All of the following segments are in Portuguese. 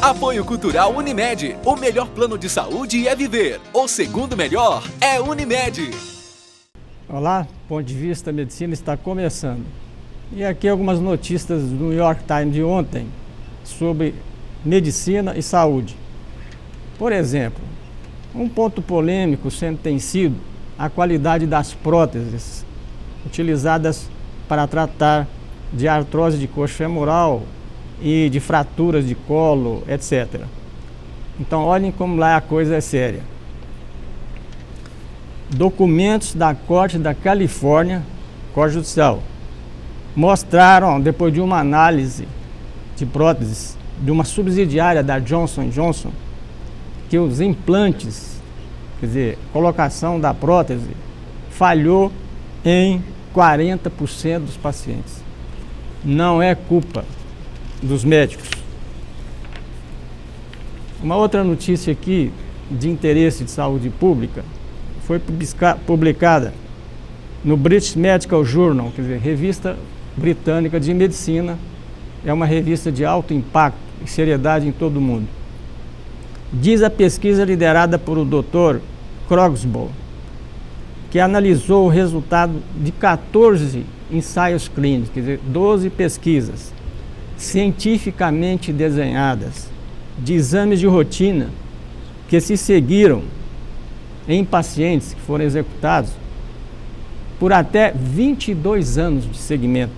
Apoio Cultural Unimed. O melhor plano de saúde é viver. O segundo melhor é Unimed. Olá, Ponto de Vista Medicina está começando. E aqui algumas notícias do New York Times de ontem sobre medicina e saúde. Por exemplo, um ponto polêmico sempre tem sido a qualidade das próteses utilizadas para tratar de artrose de coxa femoral e de fraturas de colo, etc. Então, olhem como lá a coisa é séria. Documentos da Corte da Califórnia, Corte Judicial, mostraram, depois de uma análise de próteses de uma subsidiária da Johnson & Johnson, que os implantes, quer dizer, colocação da prótese, falhou em 40% dos pacientes. Não é culpa dos médicos. Uma outra notícia aqui de interesse de saúde pública foi publicada no British Medical Journal, quer dizer, revista britânica de medicina. É uma revista de alto impacto e seriedade em todo o mundo. Diz a pesquisa liderada por o Dr. Krogsbo, que analisou o resultado de 14 ensaios clínicos, quer dizer, 12 pesquisas cientificamente desenhadas de exames de rotina que se seguiram em pacientes que foram executados por até 22 anos de seguimento.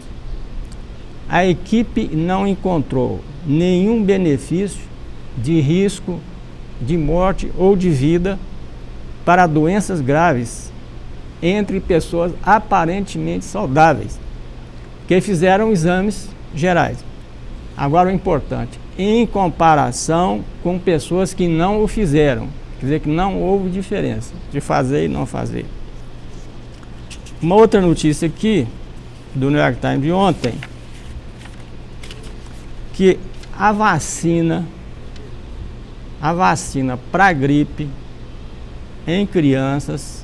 A equipe não encontrou nenhum benefício de risco de morte ou de vida para doenças graves entre pessoas aparentemente saudáveis, que fizeram exames gerais. Agora o importante, em comparação com pessoas que não o fizeram, quer dizer que não houve diferença de fazer e não fazer. Uma outra notícia aqui, do New York Times de ontem, que a vacina para gripe em crianças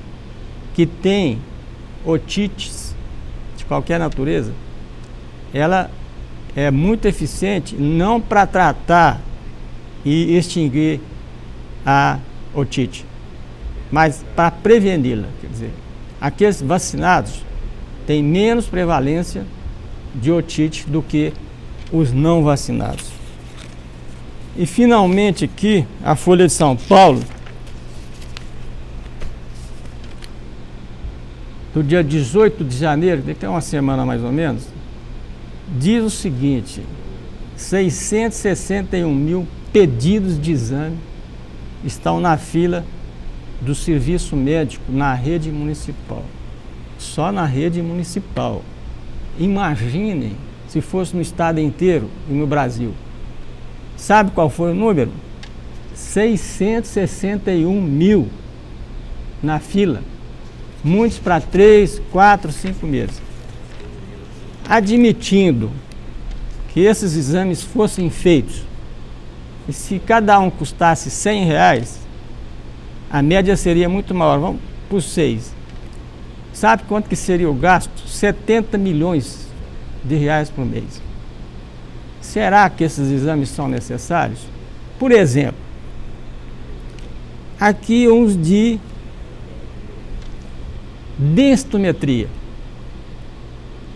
que têm otites de qualquer natureza, ela é muito eficiente não para tratar e extinguir a otite, mas para preveni-la. Quer dizer, aqueles vacinados têm menos prevalência de otite do que os não vacinados. E finalmente aqui, a Folha de São Paulo, do dia 18 de janeiro, daqui a uma semana mais ou menos, diz o seguinte: 661 mil pedidos de exame estão na fila do serviço médico na rede municipal. Só na rede municipal. Imaginem se fosse no estado inteiro e no Brasil. Sabe qual foi o número? 661 mil na fila. Muitos para 3, 4, 5 meses. Admitindo que esses exames fossem feitos, e se cada um custasse R$100, a média seria muito maior. Vamos por 6. Sabe quanto que seria o gasto? 70 milhões de reais por mês. Será que esses exames são necessários? Por exemplo, aqui uns de densitometria.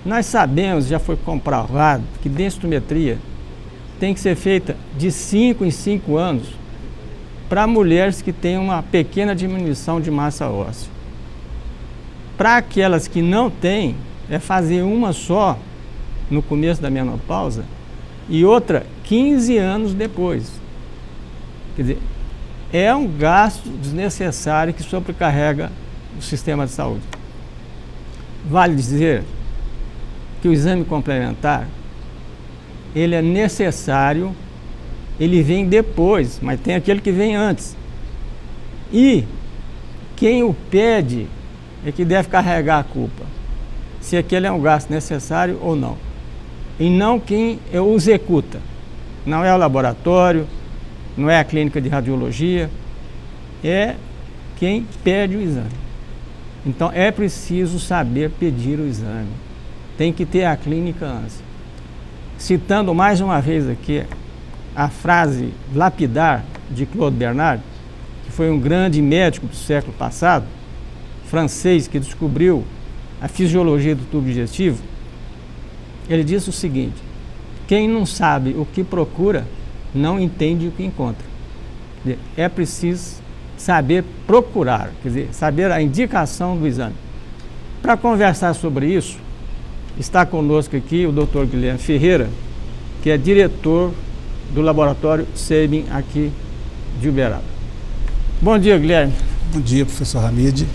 Nós sabemos, já foi comprovado, que densitometria tem que ser feita de 5 em 5 anos para mulheres que têm uma pequena diminuição de massa óssea. Para aquelas que não têm, é fazer uma só no começo da menopausa e outra 15 anos depois. Quer dizer, é um gasto desnecessário que sobrecarrega o sistema de saúde. Vale dizer que o exame complementar, ele é necessário, ele vem depois, mas tem aquele que vem antes. E quem o pede é que deve carregar a culpa, se aquele é um gasto necessário ou não. E não quem o executa. Não é o laboratório, não é a clínica de radiologia, é quem pede o exame. Então é preciso saber pedir o exame. Tem que ter a clínica antes. Citando mais uma vez aqui a frase lapidar de Claude Bernard, que foi um grande médico do século passado, francês, que descobriu a fisiologia do tubo digestivo. Ele disse o seguinte: quem não sabe o que procura, não entende o que encontra. É preciso saber procurar, quer dizer, saber a indicação do exame. Para conversar sobre isso, está conosco aqui o Dr. Guilherme Ferreira, que é diretor do laboratório Sabin aqui de Uberaba. Bom dia, Guilherme. Bom dia, professor Hamid,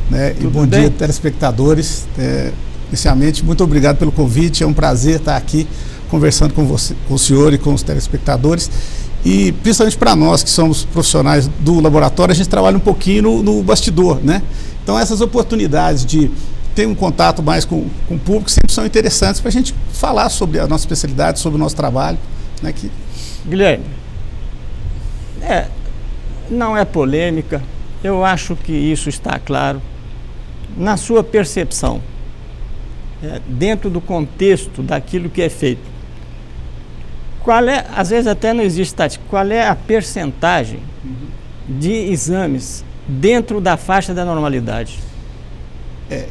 né? E bom bem? dia, telespectadores. Inicialmente, muito obrigado pelo convite. É um prazer estar aqui conversando com você, com o senhor e com os telespectadores. E principalmente para nós que somos profissionais do laboratório, a gente trabalha um pouquinho no bastidor, né? Então essas oportunidades de ter um contato mais com o público sempre são interessantes para a gente falar sobre a nossa especialidade, sobre o nosso trabalho, né? Guilherme, não é polêmica, eu acho que isso está claro. Na sua percepção, dentro do contexto daquilo que é feito, qual é, às vezes até não existe estatística, qual é a percentagem de exames dentro da faixa da normalidade?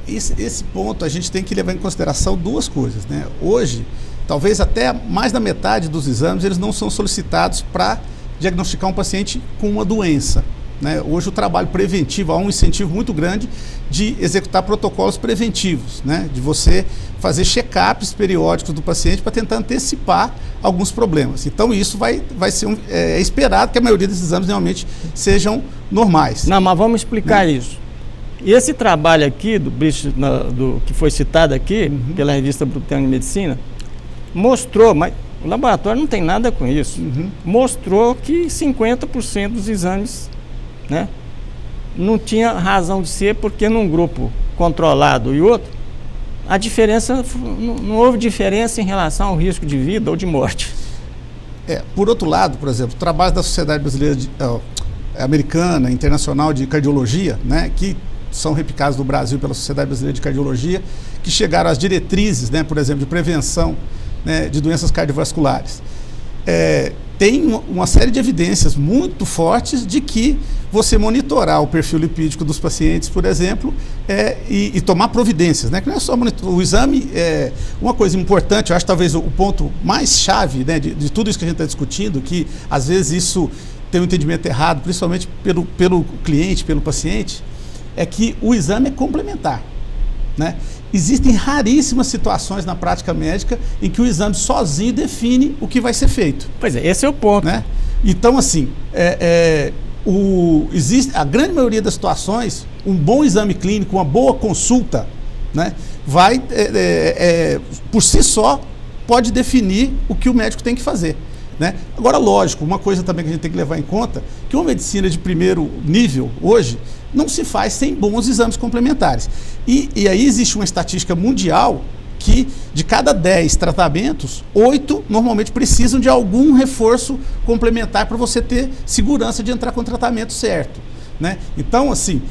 Esse ponto a gente tem que levar em consideração duas coisas, né? Hoje, talvez até mais da metade dos exames, eles não são solicitados para diagnosticar um paciente com uma doença, né? Hoje o trabalho preventivo, há um incentivo muito grande de executar protocolos preventivos, né? De você fazer check-ups periódicos do paciente para tentar antecipar alguns problemas. Então isso vai ser esperado que a maioria desses exames realmente sejam normais. Não, mas vamos explicar isso. E esse trabalho aqui, que foi citado aqui, pela revista Britânica de Medicina, mostrou, mas o laboratório não tem nada com isso, mostrou que 50% dos exames, né, não tinha razão de ser, porque num grupo controlado e outro, a diferença, não houve diferença em relação ao risco de vida ou de morte. Por outro lado, por exemplo, o trabalho da Sociedade Brasileira Americana, Internacional de Cardiologia, né, que são replicados no Brasil pela Sociedade Brasileira de Cardiologia, que chegaram às diretrizes, né, por exemplo, de prevenção, né, de doenças cardiovasculares. Tem uma série de evidências muito fortes de que você monitorar o perfil lipídico dos pacientes, por exemplo, e tomar providências, né? Que não é só monitorar. O exame é uma coisa importante, eu acho talvez o ponto mais chave, né, de tudo isso que a gente está discutindo, que às vezes isso tem um entendimento errado, principalmente pelo cliente, pelo paciente, é que o exame é complementar, né? Existem raríssimas situações na prática médica em que o exame sozinho define o que vai ser feito. Pois é, esse é o ponto, né? Então, assim, existe a grande maioria das situações, um bom exame clínico, uma boa consulta, né, vai, por si só, pode definir o que o médico tem que fazer, né? Agora, lógico, uma coisa também que a gente tem que levar em conta, que uma medicina de primeiro nível, hoje, não se faz sem bons exames complementares. E aí existe uma estatística mundial que, de cada 10 tratamentos, 8 normalmente precisam de algum reforço complementar para você ter segurança de entrar com o tratamento certo, né? Então, assim,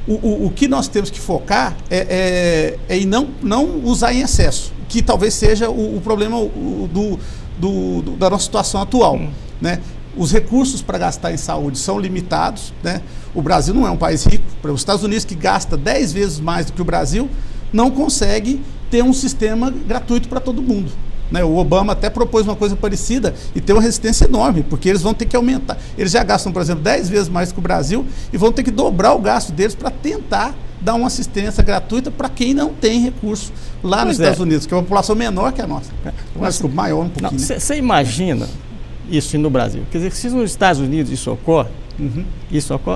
o que nós temos que focar é em não usar em excesso, que talvez seja o problema da nossa situação atual, né? Os recursos para gastar em saúde são limitados, né? O Brasil não é um país rico. Os Estados Unidos, que gasta 10 vezes mais do que o Brasil, não consegue ter um sistema gratuito para todo mundo, né? O Obama até propôs uma coisa parecida e tem uma resistência enorme, porque eles vão ter que aumentar. Eles já gastam, por exemplo, 10 vezes mais do que o Brasil e vão ter que dobrar o gasto deles para tentar dar uma assistência gratuita para quem não tem recurso lá nos Estados Unidos, que é uma população menor que a nossa. Mas maior um pouquinho. Você imagina isso no Brasil? Quer dizer, se nos Estados Unidos isso ocorre,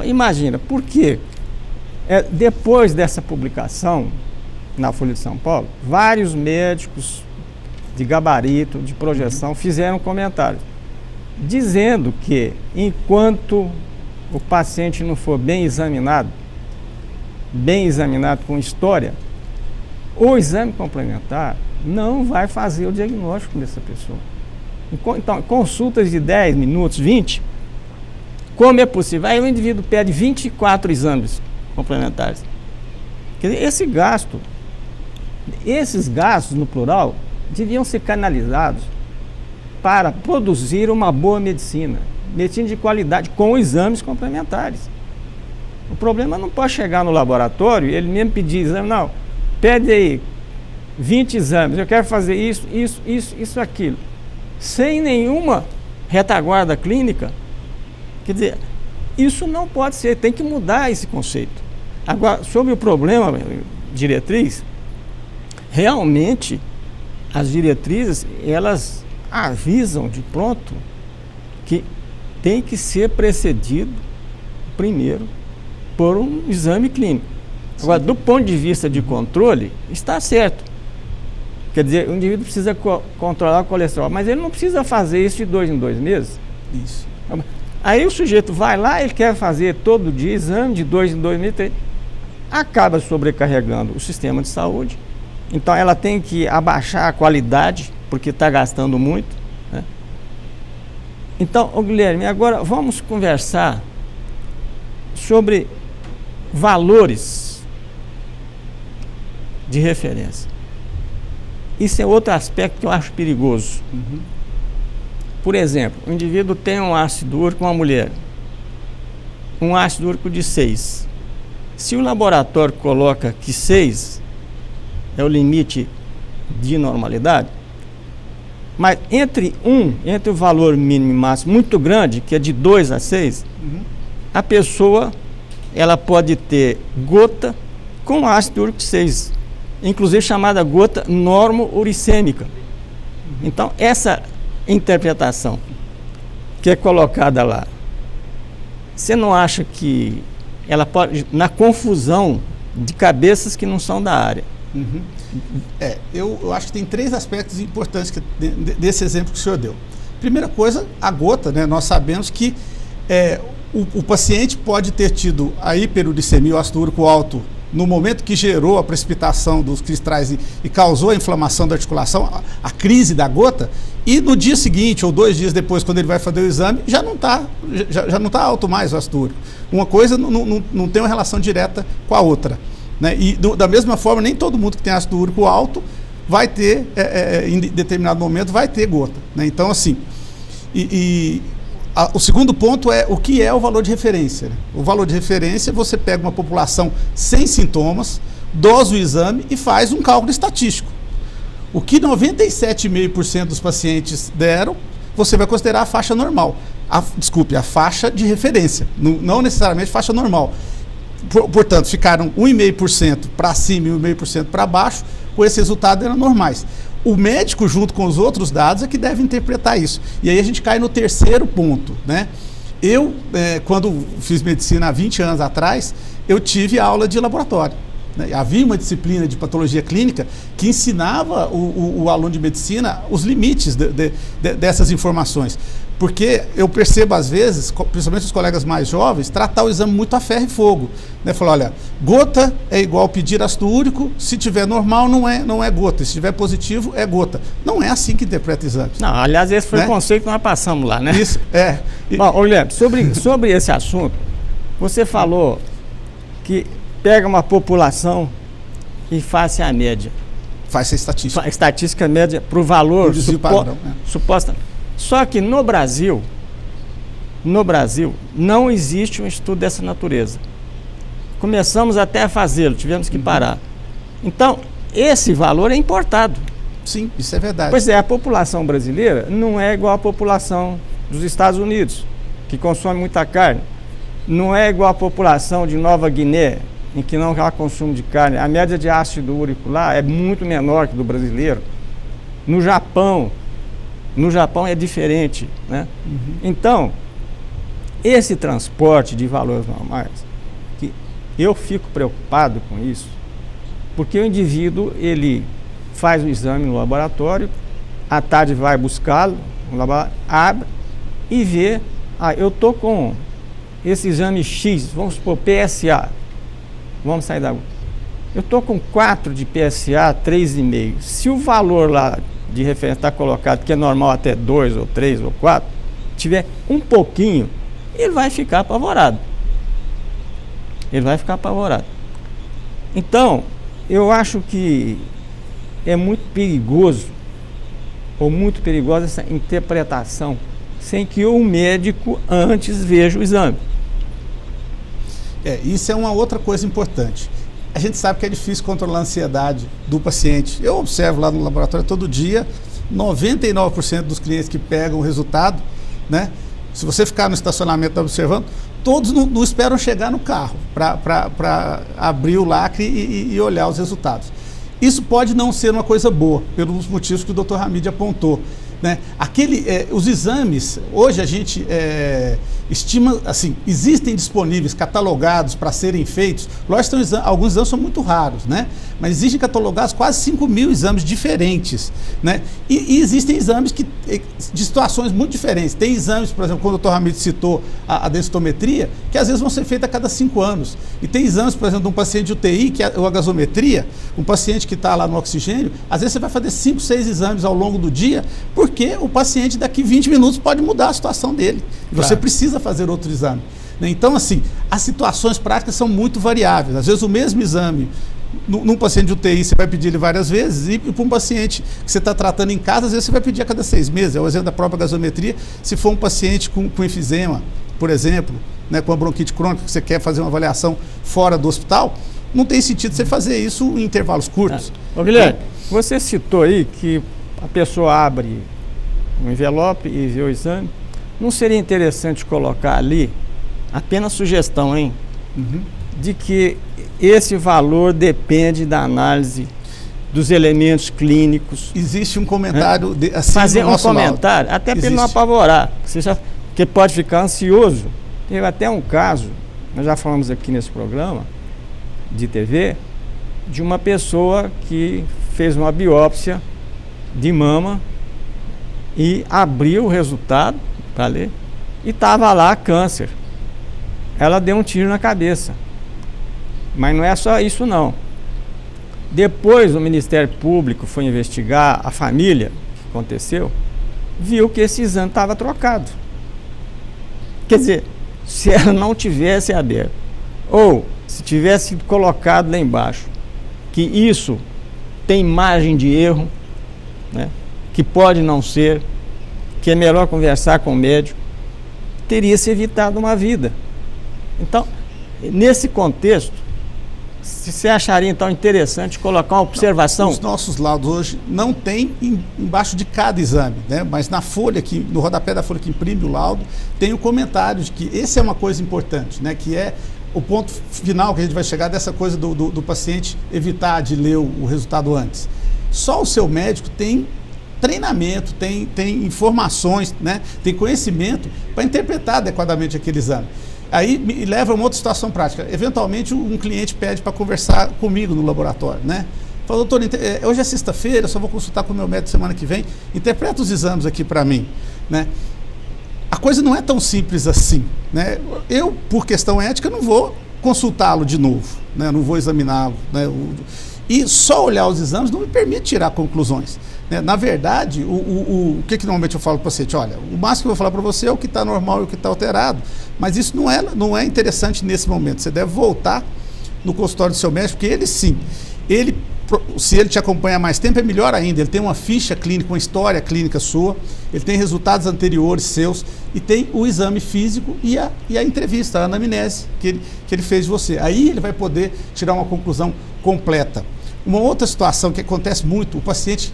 imagina, por quê? Depois dessa publicação na Folha de São Paulo, vários médicos de gabarito, de projeção, fizeram comentários, dizendo que enquanto o paciente não for bem examinado com história, o exame complementar não vai fazer o diagnóstico dessa pessoa. Então, consultas de 10 minutos, 20, como é possível? Aí o indivíduo pede 24 exames complementares. Quer dizer, esses gastos, no plural, deviam ser canalizados para produzir uma boa medicina de qualidade, com exames complementares. O problema não pode chegar no laboratório e ele mesmo pedir exame, não, pede aí 20 exames, eu quero fazer isso, aquilo, sem nenhuma retaguarda clínica. Quer dizer, isso não pode ser, tem que mudar esse conceito. Agora, sobre o problema, diretriz, realmente as diretrizes, elas avisam de pronto que tem que ser precedido primeiro por um exame clínico. Agora, do ponto de vista de controle, está certo. Quer dizer, o indivíduo precisa controlar o colesterol, mas ele não precisa fazer isso de 2 em 2 meses. Isso. Aí o sujeito vai lá, ele quer fazer todo dia exame de 2 em 2 meses, acaba sobrecarregando o sistema de saúde. Então ela tem que abaixar a qualidade, porque está gastando muito, né? Então, Guilherme, agora vamos conversar sobre valores de referência. Isso é outro aspecto que eu acho perigoso. Por exemplo, o indivíduo tem um ácido úrico, uma mulher, um ácido úrico de 6. Se o laboratório coloca que 6 é o limite de normalidade, mas entre o valor mínimo e máximo muito grande, que é de 2 a 6, a pessoa ela pode ter gota com ácido úrico de 6, inclusive chamada gota normo-uricêmica. Então, essa interpretação que é colocada lá, você não acha que ela pode, na confusão de cabeças que não são da área? Eu acho que tem 3 aspectos importantes desse exemplo que o senhor deu. Primeira coisa, a gota, né? Nós sabemos que o paciente pode ter tido a hiperuricemia, o ácido úrico alto, no momento que gerou a precipitação dos cristais e causou a inflamação da articulação, a crise da gota, e no dia seguinte ou 2 dias depois, quando ele vai fazer o exame, já não está alto mais o ácido úrico. Uma coisa não tem uma relação direta com a outra, né? E da mesma forma, nem todo mundo que tem ácido úrico alto vai ter, em determinado momento, vai ter gota, né? Então, assim, o segundo ponto é o que é o valor de referência, né? O valor de referência, você pega uma população sem sintomas, dosa o exame e faz um cálculo estatístico. O que 97,5% dos pacientes deram, você vai considerar a faixa normal. A faixa de referência, não necessariamente faixa normal. Portanto, ficaram 1,5% para cima e 1,5% para baixo, com esse resultado eram normais. O médico, junto com os outros dados, é que deve interpretar isso. E aí a gente cai no terceiro ponto, né? Eu, quando fiz medicina há 20 anos atrás, eu tive aula de laboratório, né? Havia uma disciplina de patologia clínica que ensinava o aluno de medicina os limites dessas informações. Porque eu percebo, às vezes, principalmente os colegas mais jovens, tratar o exame muito a ferro e fogo, né? Falar, olha, gota é igual pedir ácido úrico, se tiver normal não é gota, se tiver positivo é gota. Não é assim que interpreta o exame. Não, aliás, esse foi, né, o conceito que nós passamos lá, né? Isso, Bom, Guilherme, sobre esse assunto, você falou que pega uma população e faz a média. Faz a estatística. Estatística média para o valor padrão, suposta. Só que no Brasil não existe um estudo dessa natureza. Começamos até a fazê-lo, tivemos que parar. Então, esse valor é importado. Sim, isso é verdade. Pois é, a população brasileira não é igual à população dos Estados Unidos, que consome muita carne. Não é igual à população de Nova Guiné, em que não há consumo de carne. A média de ácido úrico lá é muito menor que do brasileiro. No Japão é diferente, né? Então, esse transporte de valores normais, que eu fico preocupado com isso, porque o indivíduo, ele faz o exame no laboratório, à tarde vai buscá-lo, no laboratório, abre e vê, eu estou com esse exame X, vamos supor, PSA, vamos sair da... Eu estou com 4 de PSA, 3,5. Se o valor lá de referência está colocado, que é normal até 2 ou 3 ou 4, tiver um pouquinho, ele vai ficar apavorado. Então, eu acho que é muito perigoso ou muito perigosa essa interpretação, sem que o médico antes veja o exame. Isso é uma outra coisa importante. A gente sabe que é difícil controlar a ansiedade do paciente. Eu observo lá no laboratório todo dia, 99% dos clientes que pegam o resultado, né? Se você ficar no estacionamento observando, todos não esperam chegar no carro para abrir o lacre e olhar os resultados. Isso pode não ser uma coisa boa, pelos motivos que o Dr. Hamid apontou, né? Os exames, hoje a gente estima, assim, existem disponíveis, catalogados para serem feitos. Lógico que alguns exames são muito raros, né? Mas existem catalogados quase 5.000 exames diferentes, né? E existem exames de situações muito diferentes. Tem exames, por exemplo, quando o Dr. Hamid citou a densitometria, que às vezes vão ser feitos a cada 5 anos. E tem exames, por exemplo, de um paciente de UTI, que é a gasometria, um paciente que está lá no oxigênio, às vezes você vai fazer 5, 6 exames ao longo do dia, porque o paciente daqui 20 minutos pode mudar a situação dele. Claro. Você precisa fazer outro exame, né? Então, assim, as situações práticas são muito variáveis. Às vezes o mesmo exame, num paciente de UTI, você vai pedir ele várias vezes, e para um paciente que você está tratando em casa, às vezes você vai pedir a cada 6 meses. É o exemplo da própria gasometria. Se for um paciente com enfisema, por exemplo, né, com a bronquite crônica, que você quer fazer uma avaliação fora do hospital, não tem sentido você fazer isso em intervalos curtos. Ô, Guilherme, você citou aí que a pessoa abre um envelope e vê o exame. Não seria interessante colocar ali, apenas sugestão, hein? De que esse valor depende da análise dos elementos clínicos. Existe um comentário assim fazer no nosso um comentário, laudo. até para ele não apavorar, porque pode ficar ansioso. Teve até um caso, nós já falamos aqui nesse programa de TV, de uma pessoa que fez uma biópsia de mama e abriu o resultado para ler e estava lá câncer. Ela deu um tiro na cabeça. Mas não é só isso não. Depois o Ministério Público foi investigar a família, o que aconteceu, viu que esse exame estava trocado. Quer dizer, se ela não tivesse aberto, ou se tivesse colocado lá embaixo, que isso tem margem de erro, né, que pode não ser, que é melhor conversar com o médico, teria se evitado uma vida. Então, nesse contexto, você acharia então interessante colocar uma observação? Os nossos laudos hoje não tem embaixo de cada exame, né? Mas na folha, no rodapé da folha que imprime o laudo, tem o comentário de que essa é uma coisa importante, né? Que é o ponto final que a gente vai chegar dessa coisa do paciente evitar de ler o resultado antes. Só o seu médico tem treinamento, tem informações, né? Tem conhecimento para interpretar adequadamente aquele exame. Aí me leva a uma outra situação prática. Eventualmente um cliente pede para conversar comigo no laboratório, né? Fala, doutor, hoje é sexta-feira, só vou consultar com o meu médico semana que vem, interpreta os exames aqui para mim, né? A coisa não é tão simples assim, né? Eu, por questão ética, não vou consultá-lo de novo, né? Não vou examiná-lo, né? E só olhar os exames não me permite tirar conclusões, né? Na verdade, o que normalmente eu falo para o paciente? Olha, o máximo que eu vou falar para você é o que está normal e o que está alterado, mas isso não é interessante nesse momento. Você deve voltar no consultório do seu médico, porque ele sim, se ele te acompanha há mais tempo, é melhor ainda. Ele tem uma ficha clínica, uma história clínica sua, ele tem resultados anteriores seus e tem o exame físico e a entrevista, a anamnese que ele fez de você. Aí ele vai poder tirar uma conclusão completa. Uma outra situação que acontece muito, o paciente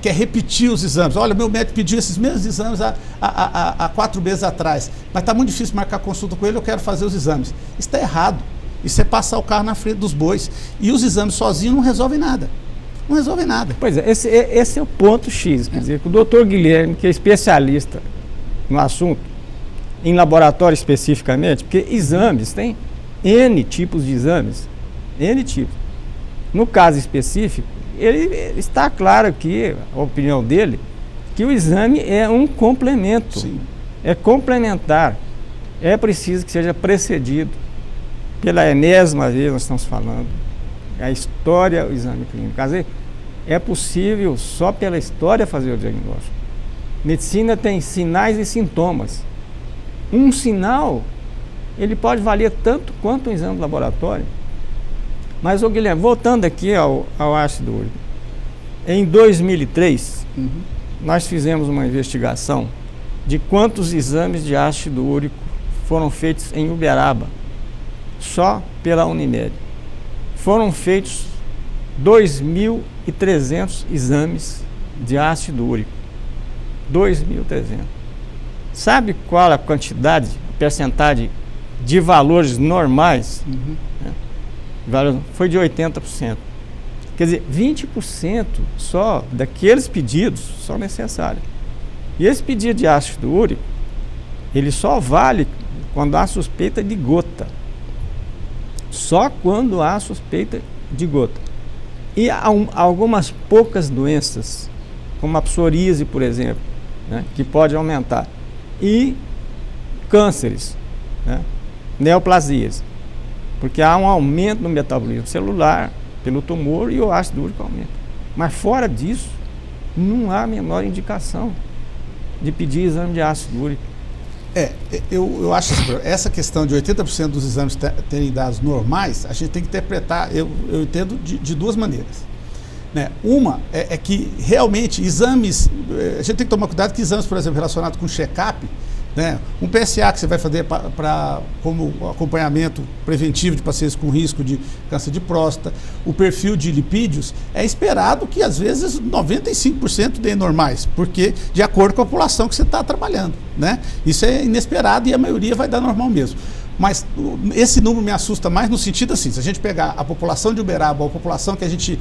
quer repetir os exames. Olha, meu médico pediu esses mesmos exames há 4 meses atrás, mas está muito difícil marcar consulta com ele, eu quero fazer os exames. Isso está errado. Isso é passar o carro na frente dos bois. E os exames sozinhos não resolvem nada. Não resolvem nada. Pois é, esse é o ponto X. Quer dizer, que o doutor Guilherme, que é especialista no assunto, em laboratório especificamente, porque exames, tem N tipos de exames, N tipos. No caso específico, ele está claro aqui, a opinião dele, que o exame é um complemento. Sim. É complementar. É preciso que seja precedido pela enésima vez, nós estamos falando, a história, o exame clínico. Quer dizer, é possível só pela história fazer o diagnóstico. Medicina tem sinais e sintomas. Um sinal, ele pode valer tanto quanto um exame de laboratório. Mas, ô Guilherme, voltando aqui ao ácido úrico, em 2003, nós fizemos uma investigação de quantos exames de ácido úrico foram feitos em Uberaba, só pela Unimed. Foram feitos 2.300 exames de ácido úrico. 2.300. Sabe qual a quantidade, a percentagem de valores normais? Foi de 80%. Quer dizer, 20% só daqueles pedidos são necessários. E esse pedido de ácido úrico, ele só vale quando há suspeita de gota. Só quando há suspeita de gota. E há algumas poucas doenças, como a psoríase, por exemplo, né, que pode aumentar. E cânceres, né, neoplasias. Porque há um aumento no metabolismo celular pelo tumor e o ácido úrico aumenta. Mas fora disso, não há a menor indicação de pedir exame de ácido úrico. Eu acho assim, essa questão de 80% dos exames terem dados normais, a gente tem que interpretar, eu entendo de duas maneiras. Né? Uma é que realmente exames, a gente tem que tomar cuidado que exames, por exemplo, relacionados com check-up, né? Um PSA que você vai fazer como acompanhamento preventivo de pacientes com risco de câncer de próstata, o perfil de lipídios, é esperado que às vezes 95% deem normais, porque de acordo com a população que você está trabalhando, né? Isso é inesperado e a maioria vai dar normal mesmo. Mas esse número me assusta mais no sentido assim, se a gente pegar a população de Uberaba, a população que a gente...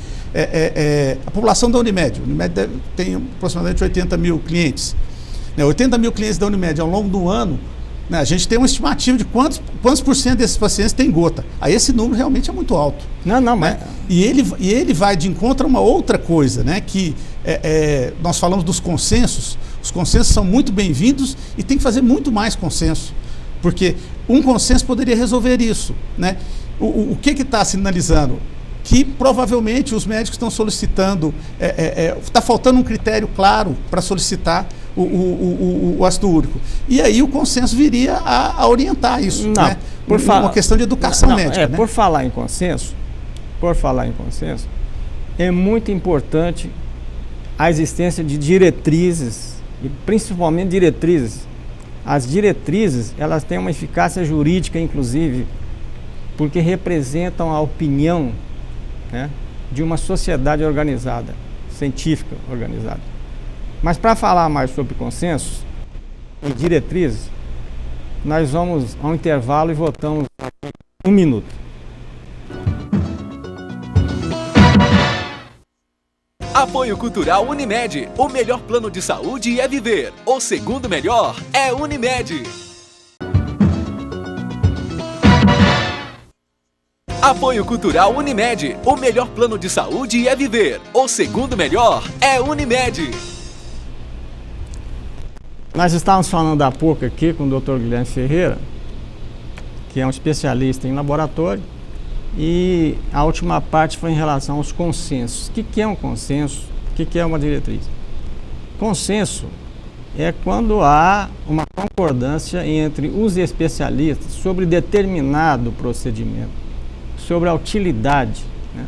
a população da Unimed tem aproximadamente 80 mil clientes, 80 mil clientes da Unimed ao longo do ano, né, a gente tem uma estimativa de quantos % desses pacientes têm gota. Aí esse número realmente é muito alto. Não, mas... E ele vai de encontro a uma outra coisa, né, que nós falamos dos consensos. Os consensos são muito bem-vindos e tem que fazer muito mais consenso, porque um consenso poderia resolver isso. Né? O que está sinalizando? Que provavelmente os médicos estão solicitando, está faltando um critério claro para solicitar o ácido úrico. E aí o consenso viria a orientar isso. Não, né? Uma questão de educação médica. Né? Por falar em consenso, é muito importante a existência de diretrizes, e principalmente diretrizes. As diretrizes, elas têm uma eficácia jurídica, inclusive, porque representam a opinião, né, de uma sociedade organizada, científica organizada. Mas para falar mais sobre consensos e diretrizes, nós vamos ao intervalo e voltamos em 1 minuto. Apoio Cultural Unimed. O melhor plano de saúde é viver. O segundo melhor é Unimed. Apoio Cultural Unimed. O melhor plano de saúde é viver. O segundo melhor é Unimed. Nós estávamos falando há pouco aqui com o Dr. Guilherme Ferreira, que é um especialista em laboratório, e a última parte foi em relação aos consensos. O que é um consenso? O que é uma diretriz? Consenso é quando há uma concordância entre os especialistas sobre determinado procedimento, sobre a utilidade. Né?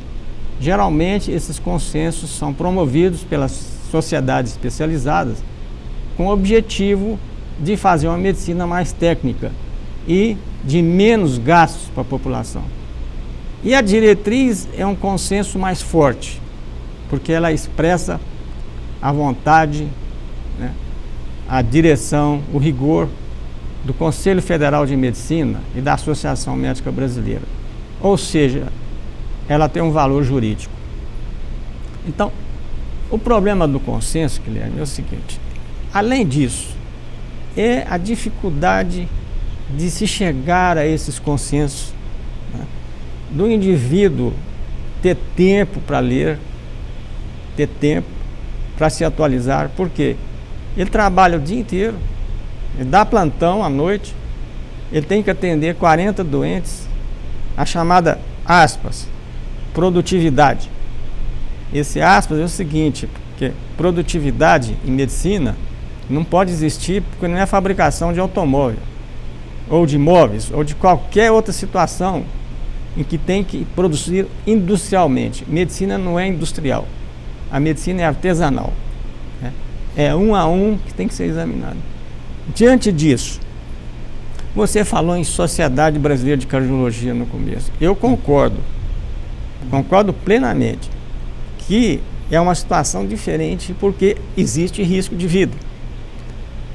Geralmente, esses consensos são promovidos pelas sociedades especializadas com o objetivo de fazer uma medicina mais técnica e de menos gastos para a população. E a diretriz é um consenso mais forte, porque ela expressa a vontade, né, a direção, o rigor do Conselho Federal de Medicina e da Associação Médica Brasileira. Ou seja, ela tem um valor jurídico. Então, o problema do consenso, Guilherme, é o seguinte: além disso, é a dificuldade de se chegar a esses consensos, né, do indivíduo ter tempo para ler, ter tempo para se atualizar. Por quê? Ele trabalha o dia inteiro, ele dá plantão à noite, ele tem que atender 40 doentes, a chamada, aspas, produtividade. Esse aspas é o seguinte, porque produtividade em medicina não pode existir porque não é fabricação de automóvel, ou de imóveis, ou de qualquer outra situação em que tem que produzir industrialmente. Medicina não é industrial, a medicina é artesanal. Né? É um a um que tem que ser examinado. Diante disso, você falou em Sociedade Brasileira de Cardiologia no começo. Eu concordo plenamente que é uma situação diferente porque existe risco de vida.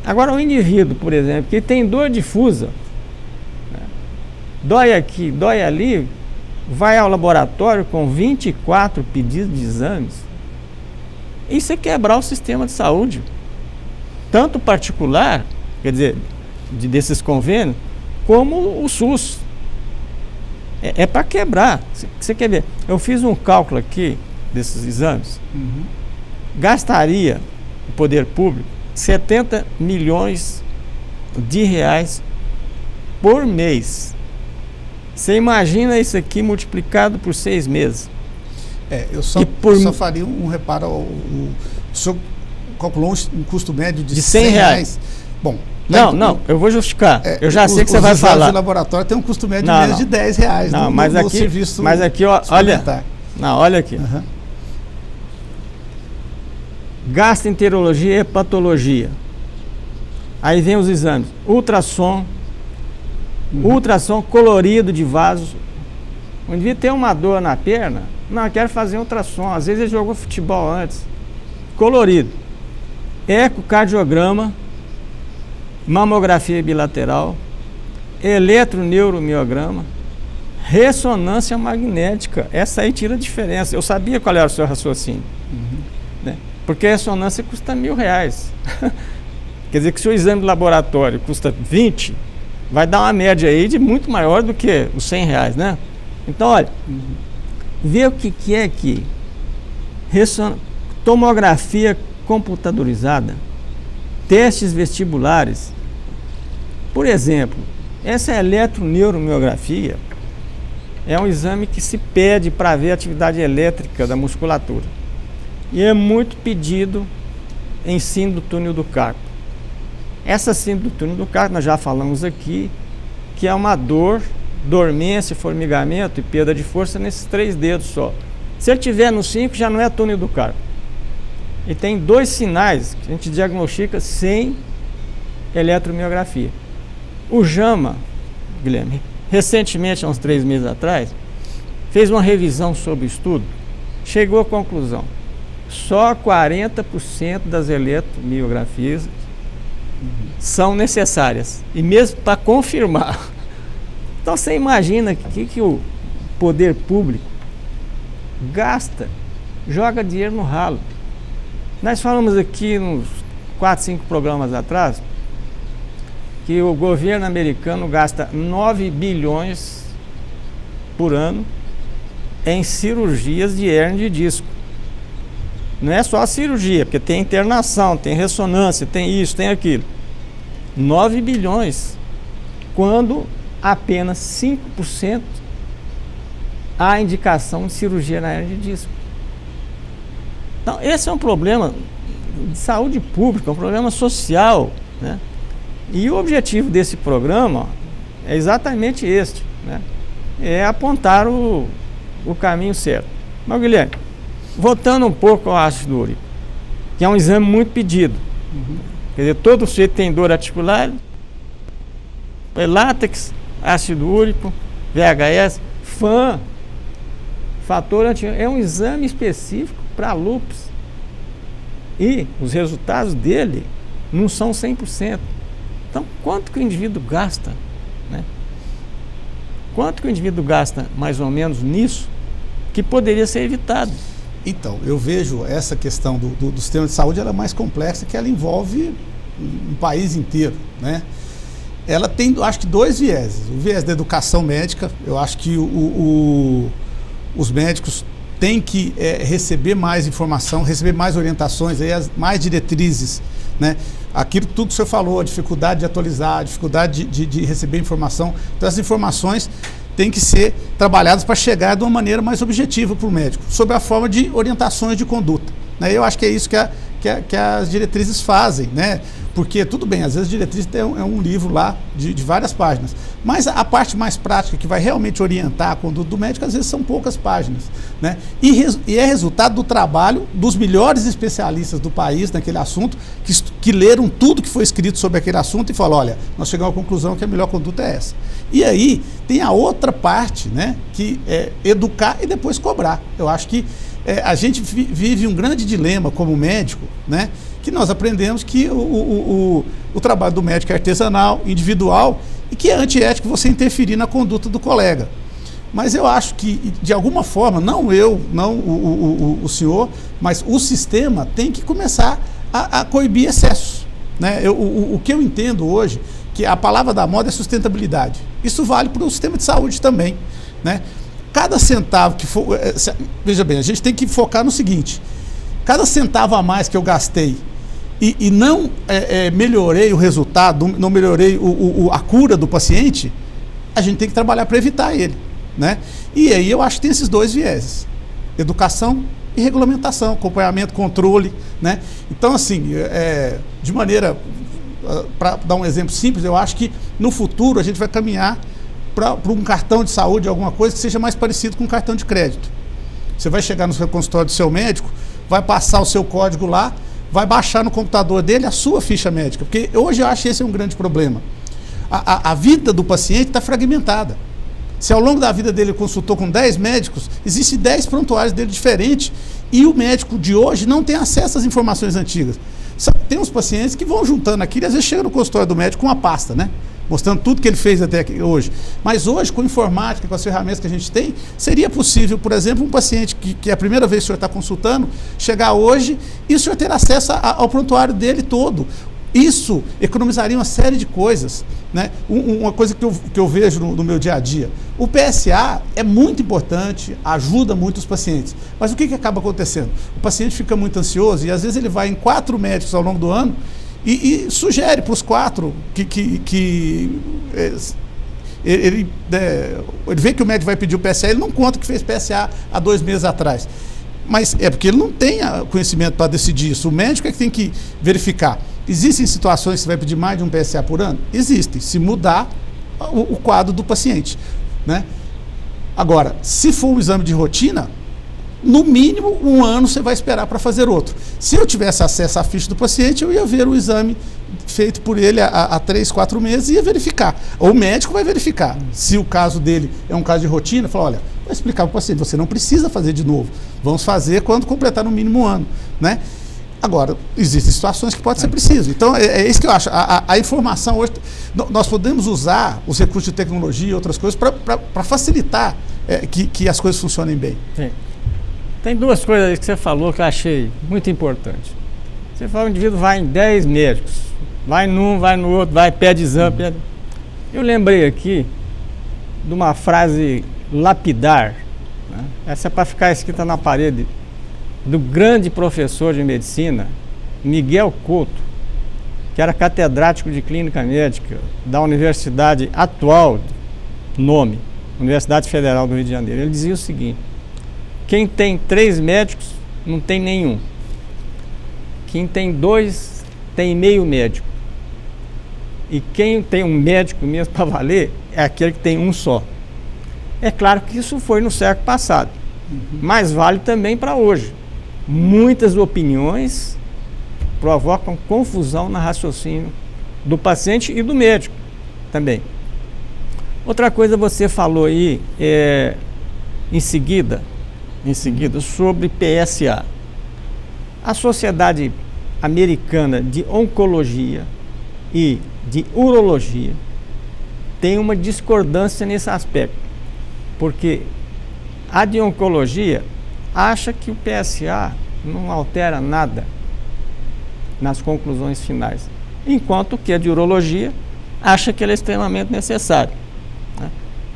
Agora, o indivíduo, por exemplo, que tem dor difusa, né, dói aqui, dói ali, vai ao laboratório com 24 pedidos de exames, isso é quebrar o sistema de saúde, tanto particular, quer dizer, desses convênios, como o SUS. É para quebrar. Você quer ver? Eu fiz um cálculo aqui desses exames. Gastaria o poder público 70 milhões de reais por mês. Você imagina isso aqui multiplicado por 6 meses. Eu só faria um reparo. O senhor calculou um custo médio de 100 reais. Bom, não, eu vou justificar. Eu já sei que você vai falar. O laboratório tem um custo médio de menos de 10 reais no serviço. Mas aqui, olha aqui. Gastroenterologia e hepatologia. Aí vem os exames. Ultrassom colorido de vasos. O indivíduo tem uma dor na perna, não, eu quero fazer um ultrassom. Às vezes ele jogou futebol antes. Colorido. Ecocardiograma, mamografia bilateral, eletroneuromiograma, ressonância magnética. Essa aí tira a diferença. Eu sabia qual era o seu raciocínio. Né? Porque a ressonância custa R$1.000. Quer dizer que se o exame de laboratório custa 20, vai dar uma média aí de muito maior do que os R$100, né? Então, olha, vê o que é aqui. Tomografia computadorizada, testes vestibulares. Por exemplo, essa eletroneuromiografia é um exame que se pede para ver a atividade elétrica da musculatura. E é muito pedido em síndrome do túnel do carpo. Essa síndrome do túnel do carpo, nós já falamos aqui, que é uma dor, dormência, formigamento e perda de força nesses 3 dedos só. Se ele tiver no 5, já não é túnel do carpo. E tem 2 sinais que a gente diagnostica sem eletromiografia. O JAMA, Guilherme, recentemente, há uns 3 meses atrás, fez uma revisão sobre o estudo, chegou à conclusão: só 40% das eletromiografias são necessárias, e mesmo para confirmar. Então você imagina que o poder público gasta, joga dinheiro no ralo. Nós falamos aqui uns 4, 5 programas atrás que o governo americano gasta 9 bilhões por ano em cirurgias de hérnia de disco. Não é só a cirurgia, porque tem internação, tem ressonância, tem isso, tem aquilo. 9 bilhões, quando apenas 5% há indicação de cirurgia na hérnia de disco. Então, esse é um problema de saúde pública, um problema social, né? E o objetivo desse programa é exatamente este, né? É apontar o caminho certo. Mas, Guilherme, voltando um pouco ao ácido úrico, que é um exame muito pedido. Quer dizer, todo sujeito tem dor articular, látex, ácido úrico, VHS, fator antibiótico. É um exame específico para lúpus. E os resultados dele não são 100%. Então, quanto que o indivíduo gasta? Né? Quanto que o indivíduo gasta, mais ou menos, nisso, que poderia ser evitado? Então, eu vejo essa questão do sistema de saúde, ela é mais complexa, que ela envolve um país inteiro, né? Ela tem, acho que, 2 vieses. O viés da educação médica, eu acho que os médicos têm que receber mais informação, receber mais orientações, mais diretrizes, né? Aquilo tudo que o senhor falou, a dificuldade de atualizar, a dificuldade de receber informação. Então, essas informações têm que ser trabalhadas para chegar de uma maneira mais objetiva para o médico, sob a forma de orientações de conduta, né? Eu acho que é isso que que as diretrizes fazem, né? Porque, tudo bem, às vezes a diretriz é um livro lá de várias páginas, mas a parte mais prática que vai realmente orientar a conduta do médico, às vezes são poucas páginas, né? E é resultado do trabalho dos melhores especialistas do país naquele assunto, que leram tudo que foi escrito sobre aquele assunto e falaram, olha, nós chegamos à conclusão que a melhor conduta é essa. E aí tem a outra parte, né, que é educar e depois cobrar. Eu acho que a gente vive um grande dilema como médico, né, que nós aprendemos que o trabalho do médico é artesanal, individual, e que é antiético você interferir na conduta do colega. Mas eu acho que, de alguma forma, não eu, não o senhor, mas o sistema tem que começar a coibir excessos, né? O que eu entendo hoje, que a palavra da moda é sustentabilidade. Isso vale para o sistema de saúde também, né? Cada centavo que for... Veja bem, a gente tem que focar no seguinte: cada centavo a mais que eu gastei e não melhorei o resultado, não melhorei a cura do paciente, a gente tem que trabalhar para evitar ele, né? E aí eu acho que tem esses dois vieses: educação e regulamentação, acompanhamento, controle, né? Então, assim, de maneira... Para dar um exemplo simples, eu acho que no futuro a gente vai caminhar para um cartão de saúde, alguma coisa que seja mais parecido com um cartão de crédito. Você vai chegar no seu consultório do seu médico, vai passar o seu código lá, vai baixar no computador dele a sua ficha médica, porque hoje eu acho que esse é um grande problema. A vida do paciente está fragmentada. Se ao longo da vida dele consultou com 10 médicos, existem 10 prontuários dele diferentes, e o médico de hoje não tem acesso às informações antigas. Tem uns pacientes que vão juntando aquilo e às vezes chega no consultório do médico com uma pasta, né? Mostrando tudo que ele fez até aqui, hoje. Mas hoje, com informática, com as ferramentas que a gente tem, seria possível, por exemplo, um paciente que é a primeira vez que o senhor está consultando, chegar hoje e o senhor ter acesso ao prontuário dele todo. Isso economizaria uma série de coisas, né? Uma coisa que eu vejo no meu dia a dia: o PSA é muito importante, ajuda muito os pacientes, mas o que acaba acontecendo? O paciente fica muito ansioso e às vezes ele vai em 4 médicos ao longo do ano e sugere para os 4 ele vê que o médico vai pedir o PSA, ele não conta que fez PSA há 2 meses atrás, mas é porque ele não tem conhecimento para decidir isso. O médico é que tem que verificar. Existem situações que você vai pedir mais de um PSA por ano? Existem, se mudar o quadro do paciente, né? Agora, se for um exame de rotina, no mínimo 1 ano você vai esperar para fazer outro. Se eu tivesse acesso à ficha do paciente, eu ia ver o exame feito por ele há 3, 4 meses e ia verificar. Ou o médico vai verificar. Se o caso dele é um caso de rotina, fala, olha, vai explicar para o paciente, você não precisa fazer de novo. Vamos fazer quando completar no mínimo 1 ano, né? Agora, existem situações que pode ser preciso. Então, é isso que eu acho. A informação hoje, nós podemos usar os recursos de tecnologia e outras coisas para facilitar que as coisas funcionem bem. Sim. Tem 2 coisas aí que você falou que eu achei muito importante. Você falou que o indivíduo vai em 10 médicos, vai num, vai no outro, vai, pede exame, pede... Eu lembrei aqui de uma frase lapidar, né? Essa é para ficar escrita na parede, do grande professor de medicina, Miguel Couto, que era catedrático de clínica médica da universidade atual, Universidade Federal do Rio de Janeiro. Ele dizia o seguinte: quem tem 3 médicos não tem nenhum. Quem tem 2 tem meio médico. E quem tem um médico mesmo para valer é aquele que tem um só. É claro que isso foi no século passado, mas vale também para hoje. Muitas opiniões provocam confusão no raciocínio do paciente e do médico também. Outra coisa, você falou aí em seguida sobre PSA. A Sociedade Americana de Oncologia e de Urologia tem uma discordância nesse aspecto, porque a de Oncologia acha que o PSA não altera nada nas conclusões finais, enquanto que a de Urologia acha que ele é extremamente necessário, né?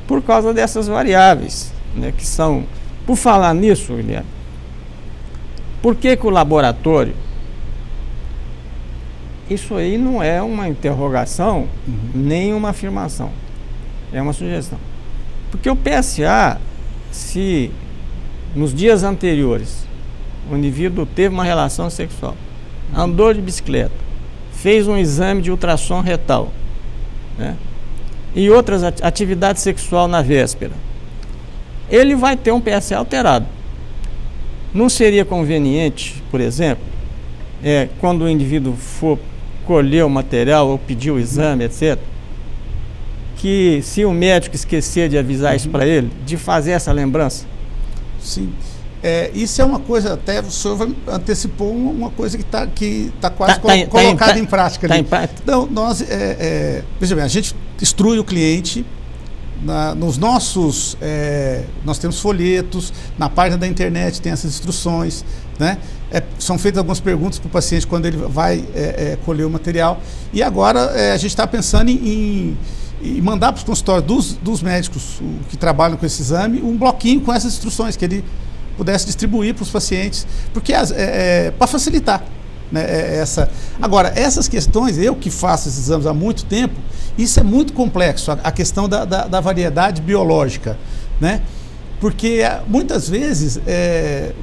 Por causa dessas variáveis, né, que são... Por falar nisso, Guilherme, por que o laboratório... Isso aí não é uma interrogação, nem uma afirmação, é uma sugestão. Porque o PSA, se nos dias anteriores o indivíduo teve uma relação sexual andou de bicicleta, fez um exame de ultrassom retal, né, e outras atividades sexual na véspera, ele vai ter um PSA alterado. Não seria conveniente, por exemplo, quando o indivíduo for colher o material ou pedir o exame, etc., que se o médico esquecer de avisar isso para ele, de fazer essa lembrança? Sim. Isso é uma coisa, até o senhor antecipou uma coisa que está quase colocada em prática ali. Então, veja bem, a gente instrui o cliente nos nossos, nós temos folhetos, na página da internet tem essas instruções, né? São feitas algumas perguntas para o paciente quando ele vai colher o material, e agora a gente está pensando em mandar para os consultórios dos médicos que trabalham com esse exame um bloquinho com essas instruções, que ele pudesse distribuir para os pacientes, porque para facilitar, né, Agora, essas questões, eu que faço esses exames há muito tempo, isso é muito complexo, a questão da variedade biológica, né? Porque muitas vezes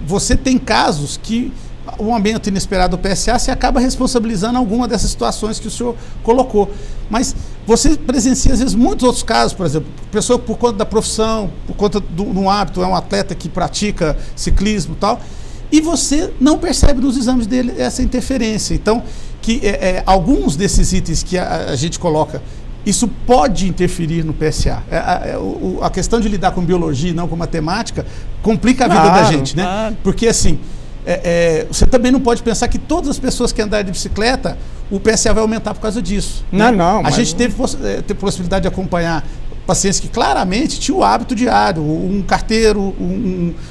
você tem casos que um aumento inesperado do PSA se acaba responsabilizando alguma dessas situações que o senhor colocou. Mas você presencia, às vezes, muitos outros casos, por exemplo, pessoa por conta da profissão, por conta de um hábito, é um atleta que pratica ciclismo e tal, e você não percebe nos exames dele essa interferência. Então, alguns desses itens que a gente coloca, isso pode interferir no PSA. A questão de lidar com biologia e não com matemática complica a vida da gente, né? Claro. Porque, assim, você também não pode pensar que todas as pessoas que andarem de bicicleta, o PSA vai aumentar por causa disso. Não, né? não. A gente teve possibilidade de acompanhar pacientes que claramente tinham o hábito diário, um carteiro,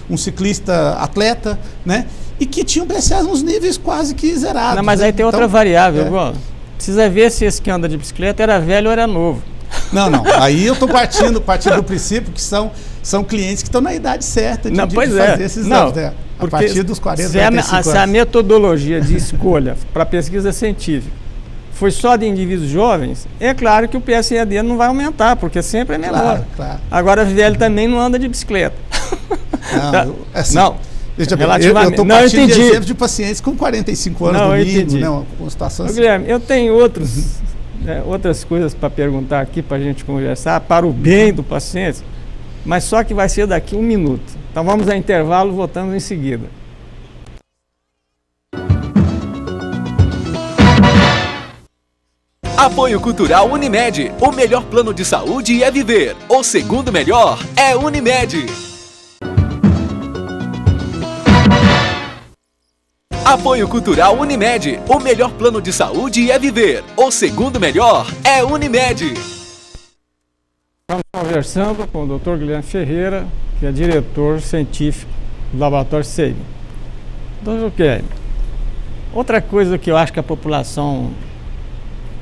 um ciclista atleta, né? E que tinham PSA nos níveis quase que zerados. Não, mas aí tem outra variável, precisa ver se esse que anda de bicicleta era velho ou era novo. Não. Aí eu estou partindo do princípio que são clientes que estão na idade certa de fazer esses exames. Né? A partir dos 40, 45 anos. Se a metodologia de escolha para pesquisa científica foi só de indivíduos jovens, é claro que o PSA dele não vai aumentar, porque sempre é menor. Claro. Agora, velho também não anda de bicicleta. Não. Eu estou partindo de exemplos de pacientes com 45 anos no mínimo, né? Uma situação assim. Guilherme, eu tenho outras coisas para perguntar aqui, para a gente conversar, para o bem do paciente, mas só que vai ser daqui 1 minuto. Então vamos a intervalo, voltamos em seguida. Apoio Cultural Unimed. O melhor plano de saúde é viver. O segundo melhor é Unimed. Apoio Cultural Unimed. O melhor plano de saúde é viver. O segundo melhor é Unimed. Estamos conversando com o Dr. Guilherme Ferreira, que é diretor científico do Laboratório CEIB. Dr. Guilherme, outra coisa que eu acho que a população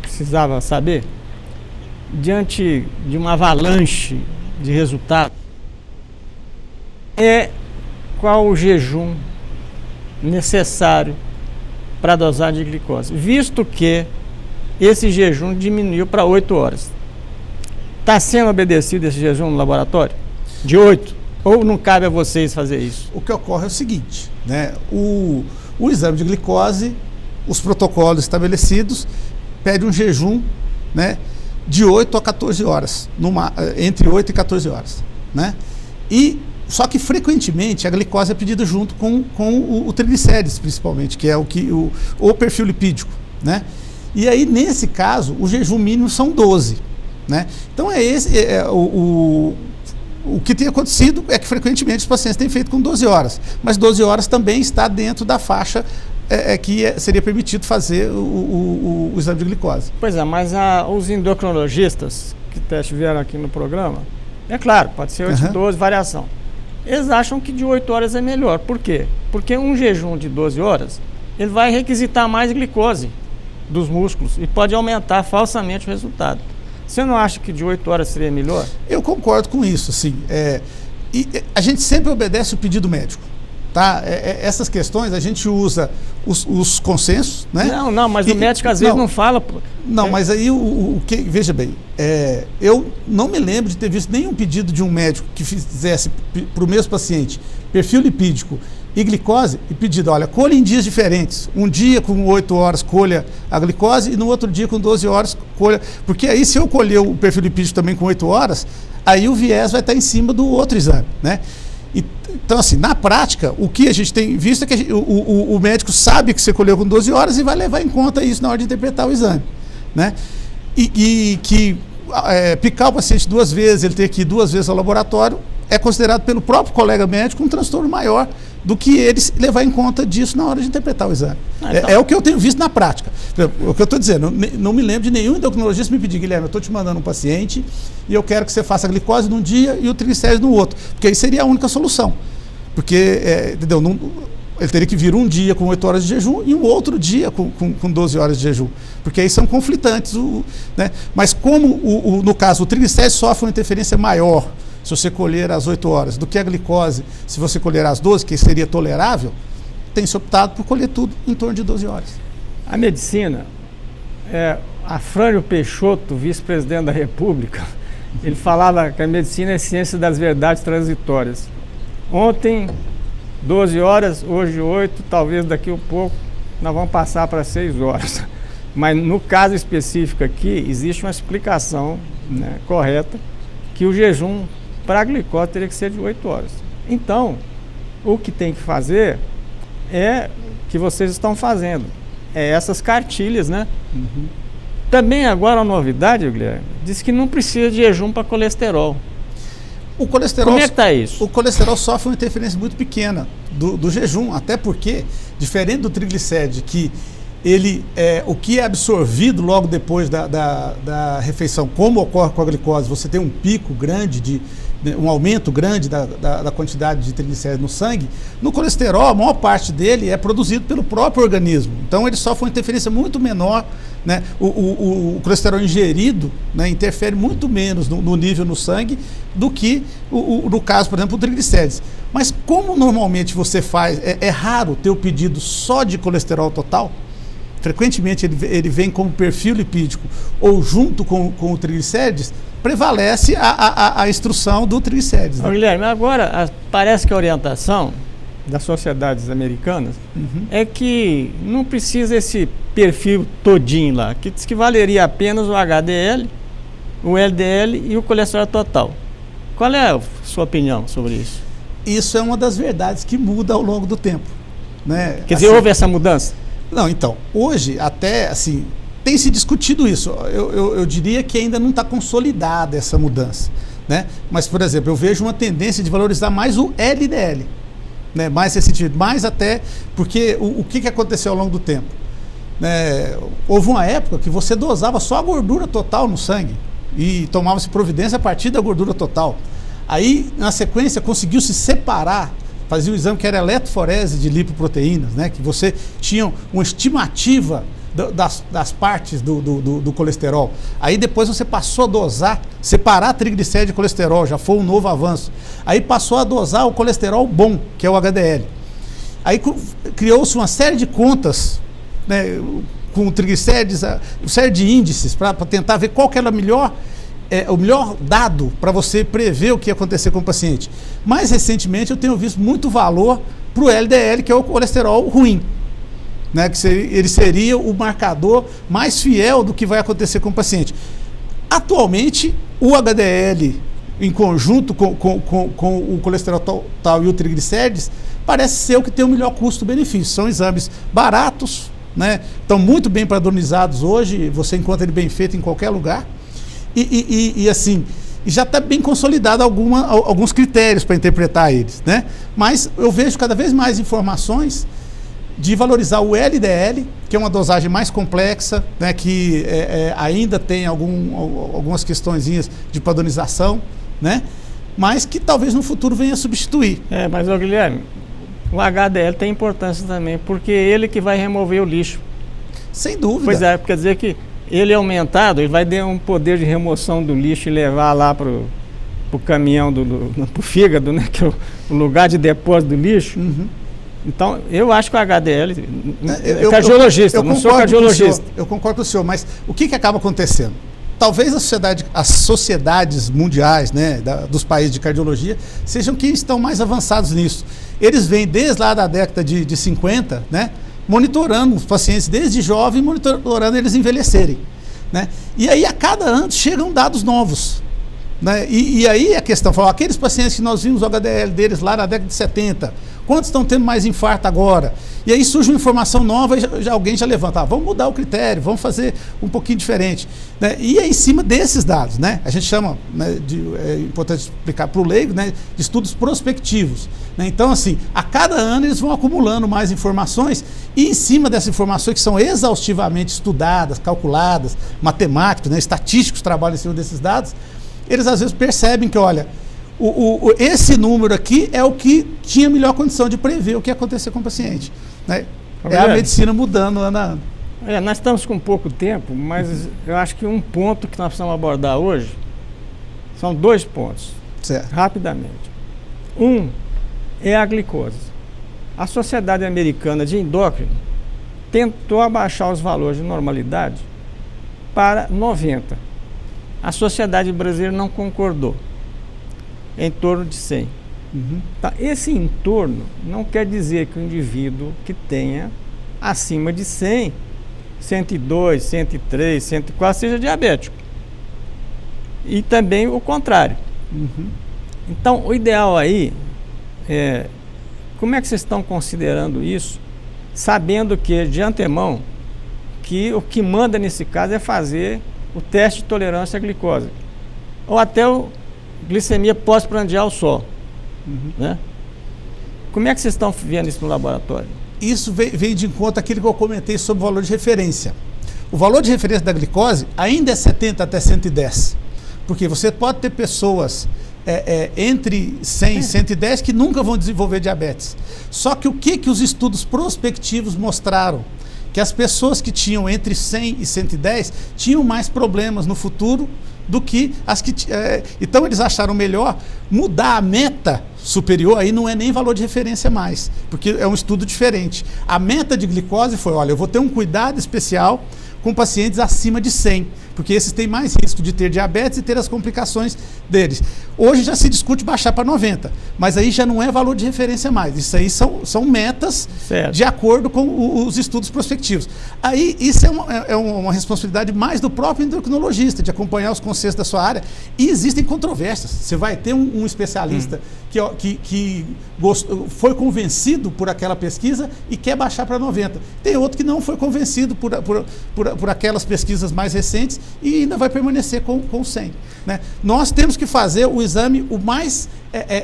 precisava saber, diante de uma avalanche de resultados, é qual o jejum necessário para a dosagem de glicose, visto que esse jejum diminuiu para 8 horas. Está sendo obedecido esse jejum no laboratório? De 8? Ou não cabe a vocês fazer isso? O que ocorre é o seguinte, né? O exame de glicose, os protocolos estabelecidos, pede um jejum, né, de 8 a 14 horas, entre 8 e 14 horas. Né? Só que frequentemente a glicose é pedida junto com o triglicérides, principalmente, que é o perfil lipídico. Né? E aí, nesse caso, o jejum mínimo são 12. Né? Então, o que tem acontecido é que frequentemente os pacientes têm feito com 12 horas, mas 12 horas também está dentro da faixa que seria permitido fazer o exame de glicose. Pois é, mas os endocrinologistas que estiveram aqui no programa, é claro, pode ser 8 e 12, variação. Eles acham que de 8 horas é melhor. Por quê? Porque um jejum de 12 horas, ele vai requisitar mais glicose dos músculos e pode aumentar falsamente o resultado. Você não acha que de 8 horas seria melhor? Eu concordo com isso, sim. E a gente sempre obedece o pedido médico. Tá? Essas questões a gente usa os consensos, né? Não, mas o médico às vezes não fala. Não, mas aí veja bem, eu não me lembro de ter visto nenhum pedido de um médico que fizesse para o mesmo paciente perfil lipídico e glicose e pedido, olha, colha em dias diferentes. Um dia com 8 horas colha a glicose e no outro dia com 12 horas colha. Porque aí se eu colher o perfil lipídico também com 8 horas, aí o viés vai estar em cima do outro exame, né? Então, assim, na prática, o que a gente tem visto é que o médico sabe que você colheu com 12 horas e vai levar em conta isso na hora de interpretar o exame, né? E que picar o paciente 2 vezes, ele ter que ir 2 vezes ao laboratório, é considerado pelo próprio colega médico um transtorno maior do que ele levar em conta disso na hora de interpretar o exame. Então... É o que eu tenho visto na prática. O que eu estou dizendo, não me lembro de nenhum endocrinologista me pedir, Guilherme, eu estou te mandando um paciente e eu quero que você faça a glicose num dia e o triglicérides no outro, porque aí seria a única solução. Porque, entendeu? Ele teria que vir um dia com 8 horas de jejum e um outro dia com 12 horas de jejum, porque aí são conflitantes, né? Mas como no caso o triglicérides sofre uma interferência maior se você colher às 8 horas do que a glicose se você colher às 12, que seria tolerável, tem-se optado por colher tudo em torno de 12 horas. A medicina, Afrânio Peixoto, vice-presidente da República, ele falava que a medicina é ciência das verdades transitórias. Ontem 12 horas, hoje 8, talvez daqui um pouco nós vamos passar para 6 horas. Mas no caso específico aqui, existe uma explicação, né, correta, que o jejum para a glicose teria que ser de 8 horas. Então, o que tem que fazer é o que vocês estão fazendo. É essas cartilhas, né? Uhum. Também agora a novidade, Guilherme, diz que não precisa de jejum para colesterol. O colesterol, como é que está isso? O colesterol sofre uma interferência muito pequena do jejum, até porque, diferente do triglicéride, que ele o que é absorvido logo depois da refeição, como ocorre com a glicose, você tem um pico grande, um aumento grande da quantidade de triglicéridos no sangue. No colesterol, a maior parte dele é produzido pelo próprio organismo, então ele sofre uma interferência muito menor, né? O colesterol ingerido, né, interfere muito menos no nível no sangue do que no caso, por exemplo, o triglicérides. Mas como normalmente você faz, é raro ter o pedido só de colesterol total, frequentemente ele vem como perfil lipídico ou junto com o triglicérides, prevalece a instrução do triglicérides. Né? Guilherme, agora parece que a orientação das sociedades americanas é que não precisa esse perfil todinho lá, que diz que valeria apenas o HDL, o LDL e o colesterol total. Qual é a sua opinião sobre isso? Isso é uma das verdades que muda ao longo do tempo, né? Quer dizer, houve essa mudança? Não, então, hoje até, assim, tem se discutido isso. Eu diria que ainda não está consolidada essa mudança, né? Mas, por exemplo, eu vejo uma tendência de valorizar mais o LDL, né? Mais nesse sentido, mais até porque o que aconteceu ao longo do tempo? Houve uma época que você dosava só a gordura total no sangue e tomava-se providência a partir da gordura total. Aí, na sequência, conseguiu-se separar, fazia o exame que era eletroforese de lipoproteínas, né? Que você tinha uma estimativa das partes do colesterol. Aí depois você passou a dosar, separar triglicérides de colesterol, já foi um novo avanço. Aí passou a dosar o colesterol bom, que é o HDL. Aí criou-se uma série de contas, né, com triglicérides, uma série de índices para tentar ver qual que era o melhor dado para você prever o que ia acontecer com o paciente. Mais recentemente eu tenho visto muito valor para o LDL, que é o colesterol ruim, né, que ele seria o marcador mais fiel do que vai acontecer com o paciente. Atualmente, o HDL, em conjunto com o colesterol total e o triglicérides, parece ser o que tem o melhor custo-benefício. São exames baratos, né, estão muito bem padronizados hoje, você encontra ele bem feito em qualquer lugar. E assim, já está bem consolidado alguns critérios para interpretar eles, né? Mas eu vejo cada vez mais informações de valorizar o LDL, que é uma dosagem mais complexa, né? Que ainda tem algumas questõezinhas de padronização, né? Mas que talvez no futuro venha a substituir. Mas, Guilherme, o HDL tem importância também, porque é ele que vai remover o lixo. Sem dúvida. Pois é, quer dizer que ele aumentado, ele vai ter um poder de remoção do lixo e levar lá para o caminhão, para o fígado, né, que é o lugar de depósito do lixo. Uhum. Então, eu acho que o HDL... cardiologista, eu não sou cardiologista. Eu concordo com o senhor, mas o que acaba acontecendo? Talvez as sociedades mundiais, né, dos países de cardiologia sejam quem estão mais avançados nisso. eles vêm desde lá da década de 50, né, monitorando os pacientes desde jovem, monitorando eles envelhecerem, né? E aí a cada ano chegam dados novos, né? E aí a questão, aqueles pacientes que nós vimos o HDL deles lá na década de 70, quantos estão tendo mais infarto agora? E aí surge uma informação nova e alguém já levanta, vamos mudar o critério, vamos fazer um pouquinho diferente, né? E é em cima desses dados, né? A gente chama, né, é importante explicar para o leigo, né, de estudos prospectivos, né? Então, assim, a cada ano eles vão acumulando mais informações e em cima dessas informações que são exaustivamente estudadas, calculadas, matemáticos, né, estatísticos trabalham em cima desses dados, eles às vezes percebem que, olha, esse número aqui é o que tinha melhor condição de prever o que ia acontecer com o paciente, né? É a medicina mudando ano a ano. Nós estamos com pouco tempo, mas eu acho que um ponto que nós precisamos abordar hoje são 2 pontos, certo, rapidamente. Um é a glicose. A Sociedade Americana de Endócrino tentou abaixar os valores de normalidade para 90. A Sociedade Brasileira não concordou, em torno de 100. Tá, esse entorno não quer dizer que o indivíduo que tenha acima de 100, 102, 103, 104 seja diabético. E também o contrário. Então, o ideal aí é, como é que vocês estão considerando isso, sabendo que, de antemão, que o que manda nesse caso é fazer o teste de tolerância à glicose, ou até o glicemia pós-prandial só, né? Como é que vocês estão vendo isso no laboratório? Isso vem de encontro àquilo que eu comentei sobre o valor de referência. O valor de referência da glicose ainda é 70 até 110, porque você pode ter pessoas entre 100 e 110 que nunca vão desenvolver diabetes. Só que o que os estudos prospectivos mostraram? Que as pessoas que tinham entre 100 e 110 tinham mais problemas no futuro do que as que... então eles acharam melhor mudar a meta superior, aí não é nem valor de referência mais, porque é um estudo diferente. A meta de glicose foi, olha, eu vou ter um cuidado especial com pacientes acima de 100, porque esses têm mais risco de ter diabetes e ter as complicações deles. Hoje já se discute baixar para 90, mas aí já não é valor de referência mais. Isso aí são metas, certo, de acordo com os estudos prospectivos. Aí isso é uma responsabilidade mais do próprio endocrinologista, de acompanhar os conceitos da sua área. E existem controvérsias. Você vai ter um especialista que foi convencido por aquela pesquisa e quer baixar para 90. Tem outro que não foi convencido por aquelas pesquisas mais recentes e ainda vai permanecer com 100. Né? Nós temos que fazer o exame o mais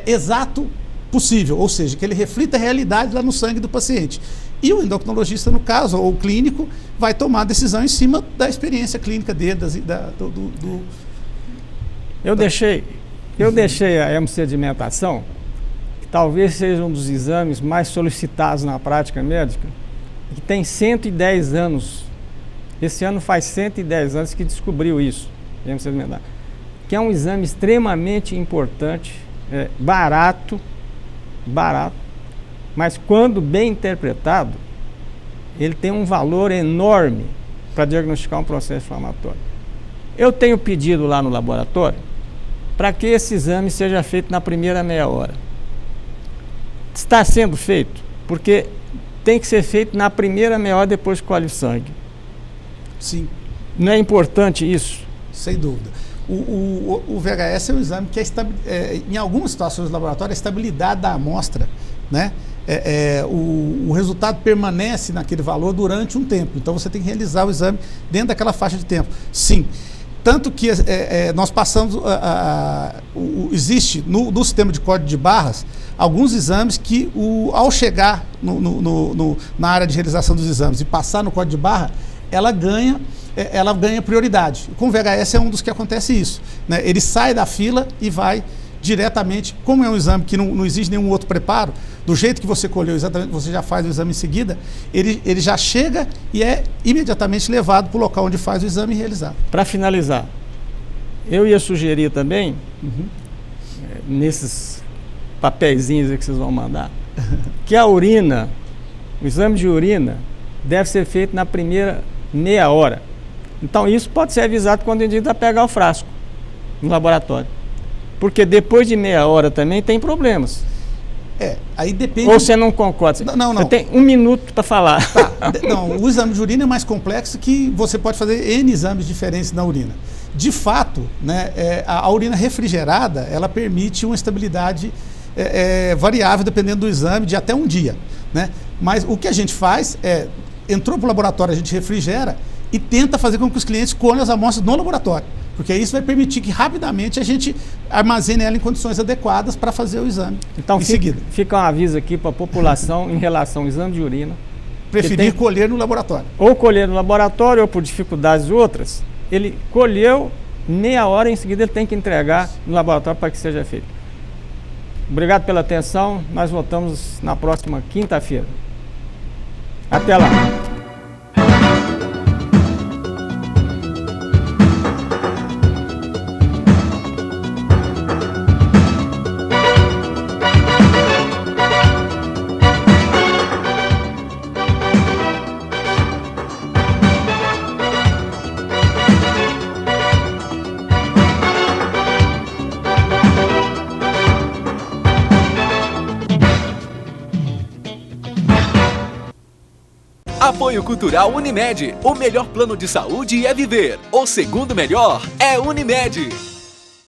exato possível, ou seja, que ele reflita a realidade lá no sangue do paciente. E o endocrinologista, no caso, ou o clínico, vai tomar a decisão em cima da experiência clínica dele, Eu deixei a hemossedimentação, que talvez seja um dos exames mais solicitados na prática médica, que tem 110 anos. Esse ano faz 110 anos que descobriu isso, que é um exame extremamente importante, barato, mas quando bem interpretado, ele tem um valor enorme para diagnosticar um processo inflamatório. Eu tenho pedido lá no laboratório para que esse exame seja feito na primeira meia hora. Está sendo feito, porque tem que ser feito na primeira meia hora depois que colhe o sangue. Sim. Não é importante isso? Sem dúvida. O VHS é um exame que em algumas situações do laboratório, a estabilidade da amostra, né? O resultado permanece naquele valor durante um tempo. Então você tem que realizar o exame dentro daquela faixa de tempo. Sim. Tanto que nós passamos, existe no sistema de código de barras alguns exames que, ao chegar na área de realização dos exames e passar no código de barra, ela ganha prioridade. Com o VHS é um dos que acontece isso, né? Ele sai da fila e vai diretamente, como é um exame que não exige nenhum outro preparo, do jeito que você colheu exatamente, você já faz o exame em seguida, ele já chega e é imediatamente levado para o local onde faz o exame e realizado. Para finalizar, eu ia sugerir também, nesses papeizinhos que vocês vão mandar, que a urina, o exame de urina, deve ser feito na primeira meia hora. Então isso pode ser avisado quando o indivíduo vai pegar o frasco no laboratório. Porque depois de meia hora também tem problemas. Aí depende... Ou você não concorda? Não. Você tem 1 minuto para falar. Tá. Não, o exame de urina é mais complexo, que você pode fazer N exames diferentes na urina. De fato, né, a urina refrigerada, ela permite uma estabilidade variável, dependendo do exame, de até 1 dia. Né? Mas o que a gente faz entrou para o laboratório, a gente refrigera e tenta fazer com que os clientes colhem as amostras no laboratório. Porque isso vai permitir que rapidamente a gente armazene ela em condições adequadas para fazer o exame então, em seguida. Fica um aviso aqui para a população em relação ao exame de urina. Preferir colher no laboratório. Ou colher no laboratório, ou por dificuldades outras. Ele colheu, meia hora em seguida ele tem que entregar no laboratório para que seja feito. Obrigado pela atenção. Nós voltamos na próxima quinta-feira. Até lá. Apoio Cultural Unimed. O melhor plano de saúde é viver. O segundo melhor é Unimed.